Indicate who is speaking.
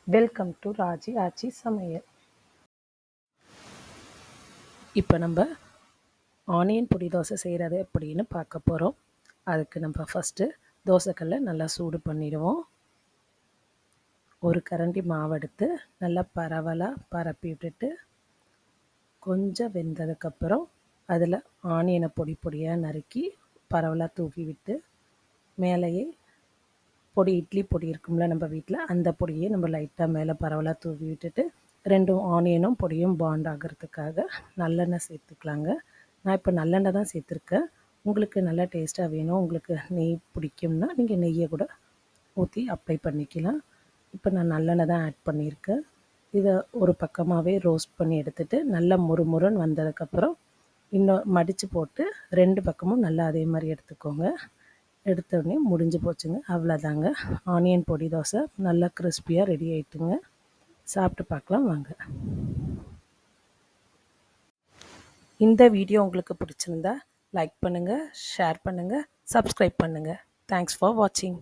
Speaker 1: Welcome to Raji ஆச்சி சமையல். இப்போ நம்ம ஆனியன் பொடி தோசை செய்கிறது எப்படின்னு பார்க்க போகிறோம். அதுக்கு நம்ம ஃபஸ்ட்டு தோசைக்கல்லை நல்லா சூடு பண்ணிடுவோம். ஒரு கரண்டி மாவு எடுத்து நல்லா பரவலாக பரப்பி விட்டுட்டு கொஞ்சம் வெந்ததுக்கப்புறம் அதில் ஆனியனை பொடி பொடியாக நறுக்கி பரவலாக தூக்கி விட்டு மேலேயே பொடி இட்லி பொடி இருக்கும்ல நம்ம வீட்டில், அந்த பொடியை நம்ம லைட்டாக மேலே பரவலாக தூவி விட்டுட்டு 2 ஆனியனும் பொடியும் பாண்ட் ஆகிறதுக்காக நல்லெண்ணெய் சேர்த்துக்கலாங்க. நான் இப்போ நல்லெண்ணெய் தான் சேர்த்துருக்கேன். உங்களுக்கு நல்லா டேஸ்ட்டாக வேணும், உங்களுக்கு நெய் பிடிக்கும்னா நீங்கள் நெய்யை கூட ஊற்றி அப்ளை பண்ணிக்கலாம். இப்போ நான் நல்லெண்ணெய் தான் ஆட் பண்ணியிருக்கேன். இதை ஒரு பக்கமாகவே ரோஸ்ட் பண்ணி எடுத்துகிட்டு நல்லா முறுமுறுன்னு வந்ததுக்கப்புறம் இன்னும் மடித்து போட்டு 2 பக்கமும் நல்லா அதே மாதிரி எடுத்துக்கோங்க. எடுத்தோடனே முடிஞ்சு போச்சுங்க, அவ்வளோதாங்க. ஆனியன் பொடி தோசை நல்லா கிறிஸ்பியாக ரெடி ஆகிட்டுங்க. சாப்பிட்டு பார்க்கலாம் வாங்க. இந்த வீடியோ உங்களுக்கு பிடிச்சிருந்தா லைக் பண்ணுங்கள், ஷேர் பண்ணுங்கள், சப்ஸ்கிரைப் பண்ணுங்கள். தேங்க்ஸ் ஃபார் வாட்சிங்.